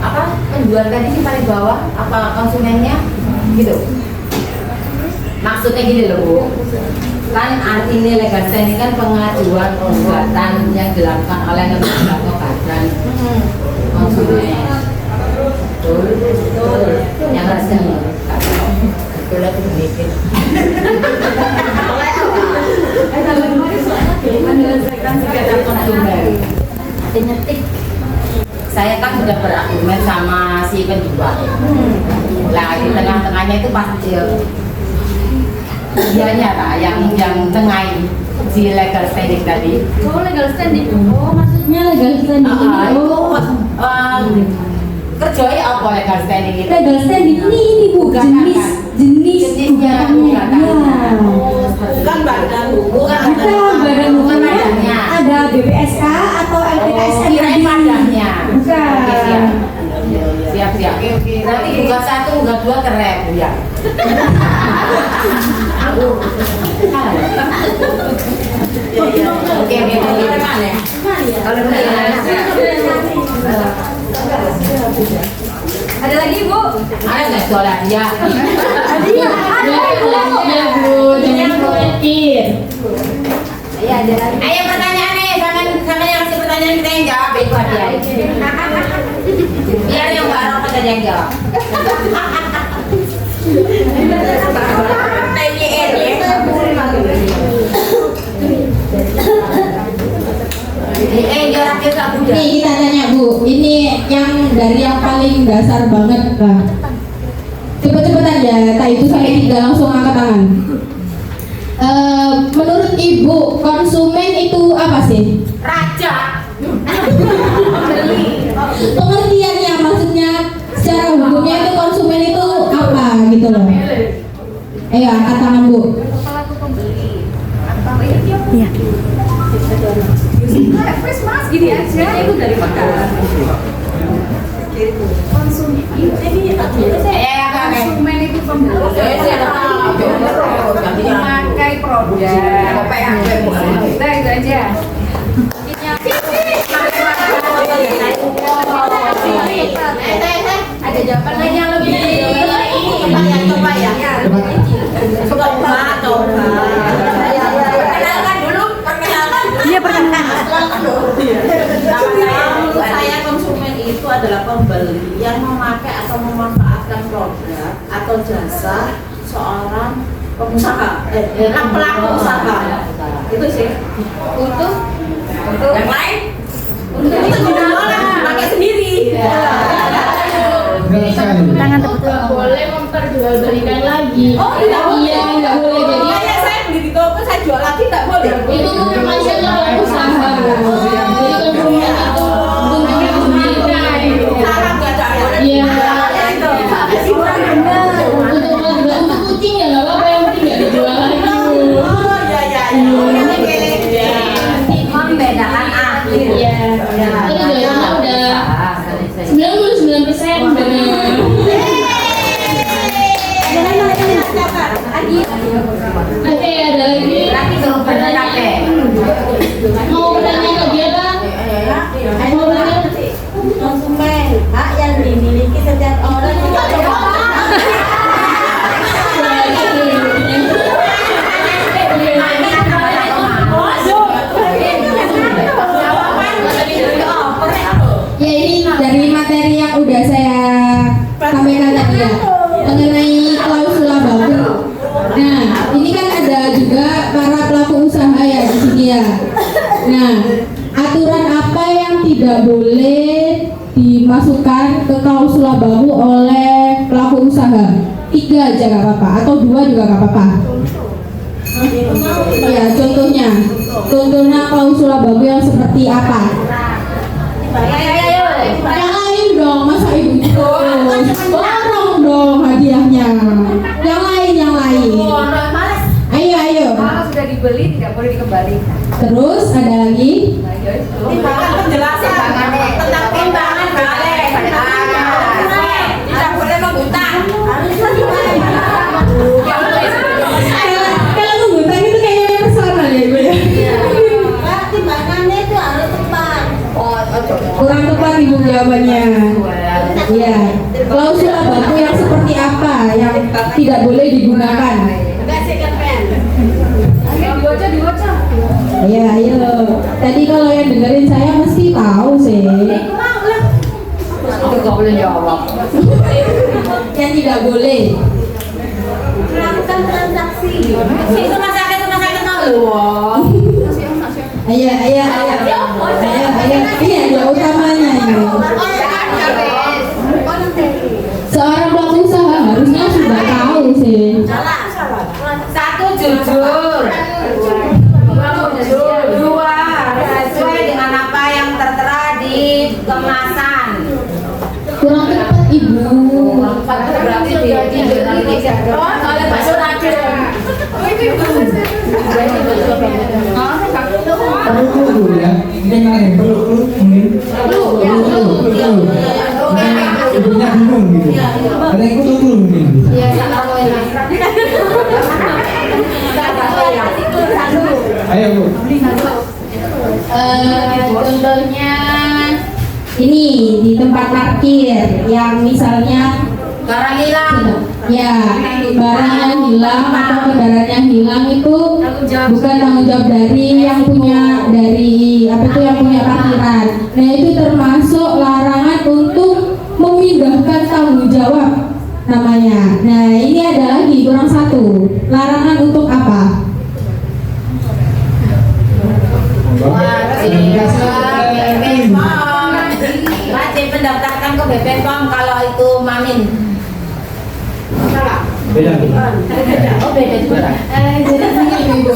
apa, penjual tadi sih paling bawah, apa konsumennya gitu. Maksudnya gini loh Bu, kan artinya legal standing kan pengajuan gugatan yang dilakukan oleh lembaga atau badan konsumen. Betul. Yang resmi. Betul lagi sedikit. Menyelesaikan sengketa konsumen. Saya kan sudah berargumen sama si penjual. Nah di tengah-tengahnya itu pasti dianya lah yang tengahin si legal standing tadi. Oh, legal standing. Oh, maksudnya legal standing ini. Kerjanya apa legal standing itu? Legal standing ini Bu, jenisnya gugatannya. Bukan badan hukum. ada badan hukumnya, ada BPSK atau LPSK. Kirain padahnya. Bukan. Siap. Berarti buka 1, buka 2 keren ya. Oke. Ada lagi Bu? Ada nggak jualan ya? Ya Bu, jangan khawatir. Ayo pertanyaannya, sama yang kasih pertanyaan kita yang jawab itu hadiah. Biar yang Mbak Ropa tadi yang jawab. Nih kita tanya Bu, ini yang dari yang paling dasar banget lah. Cepet-cepetan ya, tak itu sampai 3 langsung angkat tangan. Menurut Ibu, konsumen itu apa sih? Raja. Pengertiannya maksudnya secara hukumnya itu konsumen itu apa gitu loh. Ayo angkat tangan Bu. Iya. Fresh mas gini aja itu dari makanan. Konsumen itu pembeli memakai produk kita itu aja. Ada jawaban lain yang lebih coba ya. Coba. Perkenalkan dulu, Iya, perkenalkan. Saya konsumen itu adalah pembeli yang memakai atau memanfaatkan produk atau jasa seorang pengusaha, pelaku usaha. Itu sih. Untuk yang lain. untuk jualan pakai sendiri. Benar sekali. Tangan tepuk Nggak boleh memperjualbelikan lagi. Oh, tidak boleh. Iya, nggak boleh. Jadi Kayak saya beli di toko, saya jual lagi tidak boleh. itu masalah usaha. Jadi konsumen itu untuk sendiri. Salah nggak ada. Iya. Untuk Untuk kucing ya nggak apa-apa, yang penting nggak dijual lagi. oh ya. Membedakan ahli. Iya. Itu jualannya udah 99% benar. Oke, ada lagi. Berarti belum pernah capek. Mau bertanya lagi apa? Mau bertanya? Konsumen, hak yang dimiliki setiap orang. Ya ini dari materi yang udah saya ini kan ada juga para pelaku usaha ya di sini ya. Nah, aturan apa yang tidak boleh dimasukkan ke klausula baku oleh pelaku usaha? 3 aja gak apa-apa, atau 2 juga gak apa-apa. Ya, contohnya klausula baku yang seperti apa? Yang lain dong, masa ibu terus? Borong dong hadiahnya. Yang lain. Ayo. Kalau sudah dibeli tidak boleh dikembalikan. Terus ada lagi? Timbangan penjelasan tentang timbangan balik. Tidak boleh menghutang. Kalau menghutang itu kayaknya personal ya ibu ya. Timbangannya itu harus tepat. Kurang tepat ibu jawabannya. Iya. Klausula baku yang seperti apa yang tidak boleh digunakan? Dibaca. Ayo. Tadi kalau yang dengerin saya mesti tahu sih. Aku nggak boleh jawab. Yang tidak boleh. Melakukan transaksi. Itu rumah sakit loh. Ayo. Ini ada utamanya ini. Seorang pelaku usaha harusnya sudah tahu sih. Satu, jujur. 2, sesuai dengan apa yang tertera di kemasan. Kurang tepat ibu. Berarti oleh Pak Surakir. Perlu ya, ini perlu mungkin. Ibunya bingung gitu. Ada yang perlu mungkin. Ayo Bu. Contohnya ini di tempat parkir yang misalnya Barang hilang. ya barang yang hilang atau kendaraan yang hilang itu bukan tanggung jawab dari yang punya parkiran. Nah itu termasuk larangan untuk memindahkan tanggung jawab namanya. Nah ini ada lagi kurang 1. Larangan untuk apa? Wajib mendaftarkan ke BPOM kalau itu Mamin. Beda. Oh beda juga. Jadi begini ibu,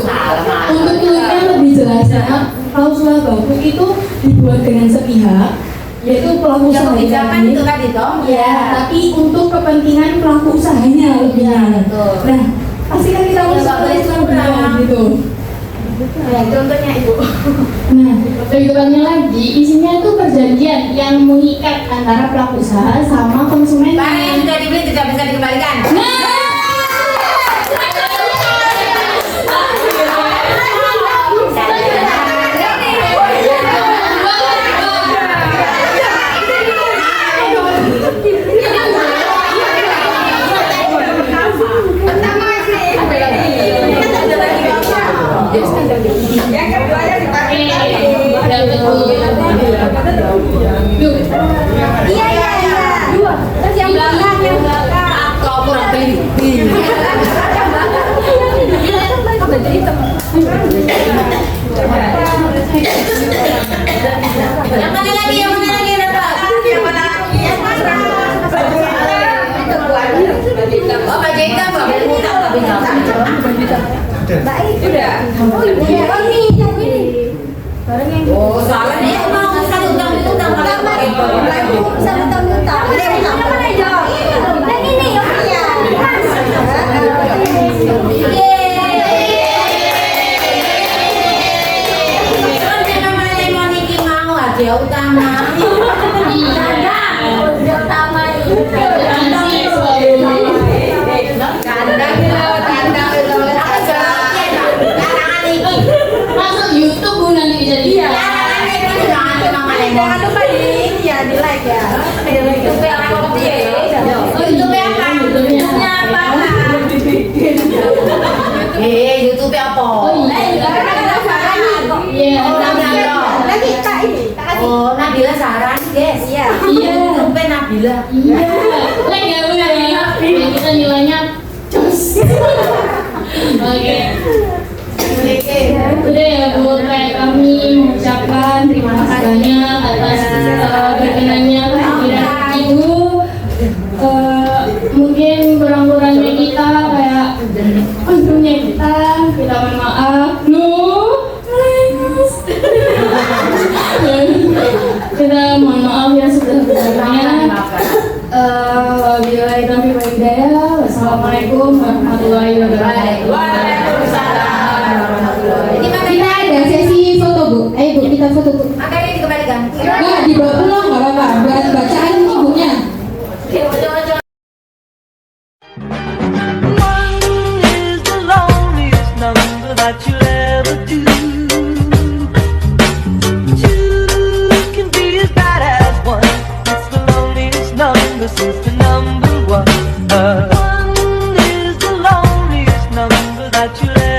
untuk clear lebih jelasnya klausula baku itu dibuat dengan sepihak, yaitu pelaku Yang usaha kebijakan itu tadi toh. ya, tapi untuk kepentingan pelaku usahanya lebihnya. betul. Nah, pasti kan kita harus gitu. Ya, contohnya Ibu. Nah, lebih tepatnya lagi, isinya itu perjanjian yang mengikat antara pelaku usaha sama konsumen. Barang yang sudah dibeli tidak bisa dikembalikan. Kau kurang teliti. Yang mana lagi? Oh, Pak JK nggak boleh ngutang tapi nggak Oh, soalnya dia mau ngutang utang kalau pakai hadiah utama. Masuk YouTube Bu nanti bisa dilihat. Jangan lupa di like ya. YouTube apa? YouTube apa? YouTube-nya apa? YouTube apa? Iya. Lagi Kak ini. Oh, Nabila Saran, guys. Iya. Iya. YouTube Nabila. Iya. Like ya Bu ya. Kita nilainya jos. Oke. Udah ya Bu, kayak kami mengucapkan terima kasih banyak atas berkenannya kehadiran Ibu. Mungkin kurang-kurangnya kita kayak untungnya kita mohon maaf. Kita mohon maaf yang sebesar-besarnya. Wabillahi taufiq wal hidayah. Wassalamualaikum warahmatullahi wabarakatuh. Kita ada sesi foto Bu. Ayo Bu, kita foto Bu. Makanya dikembalikan. Enggak, dibawa pulang nggak apa-apa. Buat bacaan ibunya. One is the loneliest number that you'll ever do. Two can be as bad as one. It's the loneliest number since the number one. One is the loneliest number that you'll ever